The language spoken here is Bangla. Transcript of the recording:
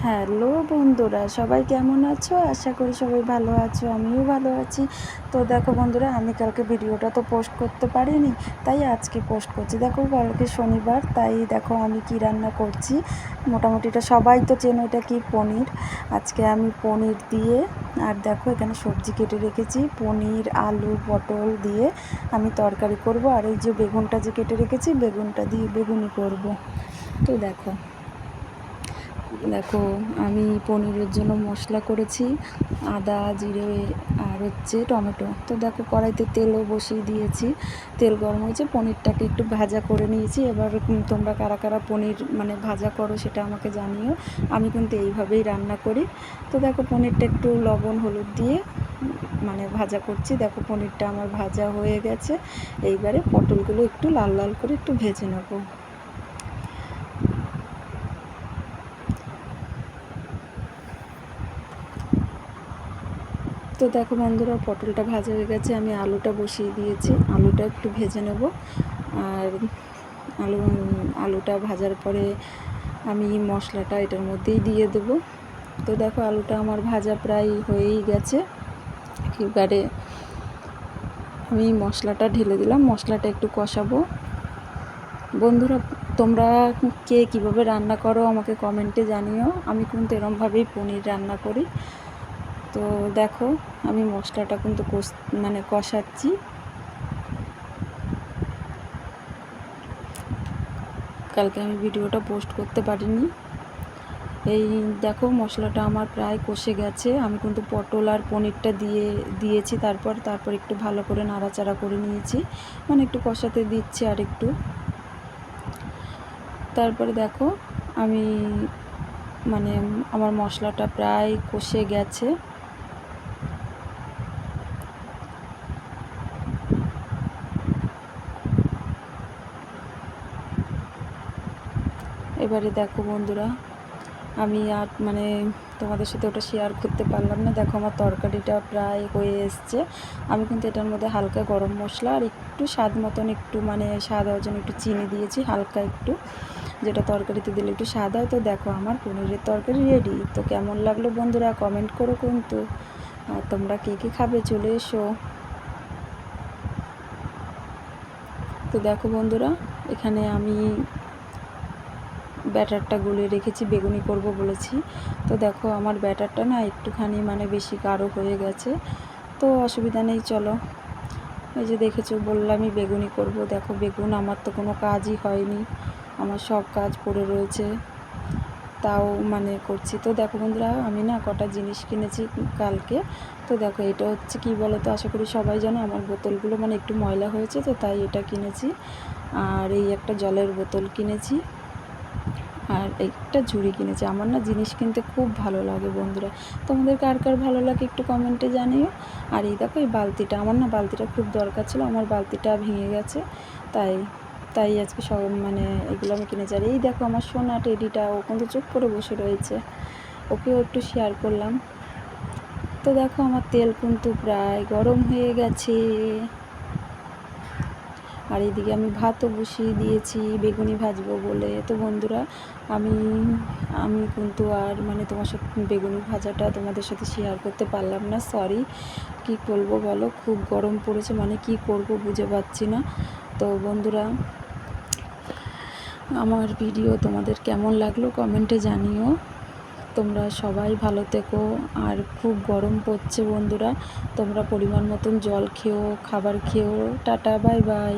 হ্যালো বন্ধুরা, সবাই কেমন আছো? আশা করি সবাই ভালো আছো, আমিও ভালো আছি। তো দেখো বন্ধুরা, আমি কালকে ভিডিওটা তো পোস্ট করতে পারিনি, তাই আজকে পোস্ট করছি। দেখো কালকে শনিবার, তাই দেখো আমি কি রান্না করছি। মোটামুটি এটা সবাই তো চেনো, এটা কি পনির। আজকে আমি পনির দিয়ে, আর দেখো এখানে সবজি কেটে রেখেছি, পনির, আলু, পটল দিয়ে আমি তরকারি করব। আর এই যে বেগুনটা যে কেটে রেখেছি, বেগুনটা দিয়ে বেগুনি করব। তো দেখো দেখো আমি পনিরের জন্য মশলা করেছি, আদা, জিরে আর হচ্ছে টমেটো। তো দেখো কড়াইতে তেলও বসিয়ে দিয়েছি, তেল গরম হয়েছে, পনিরটাকে একটু ভাজা করে নিয়েছি। এবার তোমরা কারা কারা পনির ভাজা করো সেটা আমাকে জানিও। আমি কিন্তু এইভাবেই রান্না করি। তো দেখো পনিরটা একটু লবণ হলুদ দিয়ে ভাজা করছি। দেখো পনিরটা আমার ভাজা হয়ে গেছে। এইবারে পটলগুলো একটু লাল লাল করে একটু ভেজে নেবো। তো দেখো বন্ধুরা, পটলটা ভাজা হয়ে গেছে, আমি আলুটা বসিয়ে দিয়েছি, আলুটা একটু ভেজে নেব। আর আলুটা ভাজার পরে আমি মশলাটা এটার মধ্যেই দিয়ে দেবো। তো দেখো আলুটা আমার ভাজা প্রায় হয়েই গেছে। এবারে আমি মশলাটা ঢেলে দিলাম, মশলাটা একটু কষাবো। বন্ধুরা, তোমরা কে কীভাবে রান্না করো আমাকে কমেন্টে জানিও। আমি কিন্তু এরমভাবেই পনির রান্না করি। তো দেখো আমি মশলাটা কিন্তু কষাচ্ছি। কালকে আমি ভিডিওটা পোস্ট করতে পারিনি। এই দেখো মশলাটা আমার প্রায় কষে গেছে। আমি কিন্তু পটল আর পনিরটা দিয়েছি, তারপর একটু ভালো করে নাড়াচাড়া করে নিয়েছি, একটু কষাতে দিচ্ছি আর একটু। তারপরে দেখো আমি আমার মশলাটা প্রায় কষে গেছে। এবারে দেখো বন্ধুরা, আমি আর তোমাদের সাথে ওটা শেয়ার করতে পারলাম না। দেখো আমার তরকারিটা প্রায় হয়ে এসছে। আমি কিন্তু এটার মধ্যে হালকা গরম মশলা আর একটু স্বাদ মতন একটু স্বাদ হওয়ার জন্য একটু চিনি দিয়েছি, হালকা একটু, যেটা তরকারিতে দিলে একটু স্বাদ হয়। তো দেখো আমার পনিরের তরকারি রেডি। তো কেমন লাগলো বন্ধুরা কমেন্ট করো কিন্তু। আর তোমরা কে কে খাবে চলে এসো। তো দেখো বন্ধুরা, এখানে আমি ব্যাটারটা গুলে রেখেছি, বেগুনি করব বলেছি। তো দেখো আমার ব্যাটারটা না একটুখানি বেশি গাঢ় হয়ে গেছে। তো অসুবিধা নেই, চলো। এই যে দেখেছো, বললামই বেগুনি করব। দেখো বেগুন আমার তো কোনো কাজই হয়নি, আমার সব কাজ পড়ে রয়েছে, তাও করছি। তো দেখো বন্ধুরা, আমি না কটা জিনিস কিনেছি কালকে। তো দেখো এটা হচ্ছে কি বলো তো, আশা করি সবাই জানো, আমার বোতলগুলো একটু ময়লা হয়েছে, তো তাই এটা কিনেছি। আর এই একটা জলের বোতল কিনেছি, আর একটা ঝুড়ি কিনেছি। আমার না জিনিস কিনতে খুব ভালো লাগে বন্ধুরা। তোমাদের কার কার ভালো লাগে একটু কমেন্টে জানিও। আর এই দেখো এই বালতিটা, আমার না বালতিটা খুব দরকার ছিল, আমার বালতিটা ভেঙে গেছে, তাই তাই আজকে সব এগুলো আমি কিনেছি। আর এই দেখো আমার সোনা টেডিটা, ও কিন্তু চুপ করে বসে রয়েছে, ওকেও একটু শেয়ার করলাম। তো দেখো আমার তেল কিন্তু প্রায় গরম হয়ে গেছে। আর এইদিকে আমি ভাতও বসিয়ে দিয়েছি বেগুনি ভাজবো বলে। তো বন্ধুরা, আমি আমি কিন্তু আর তোমার সাথে বেগুনি ভাজাটা তোমাদের সাথে শেয়ার করতে পারলাম না, সরি। কি করবো বলো, খুব গরম পড়েছে, কি করব বুঝে পাচ্ছি না। তো বন্ধুরা, আমার ভিডিও তোমাদের কেমন লাগলো কমেন্টে জানিও। তোমরা সবাই ভালো থেকো। আর খুব গরম পড়ছে বন্ধুরা, তোমরা পরিমাণ মতন জল খেও, খাবার খেও। Tata, bye bye.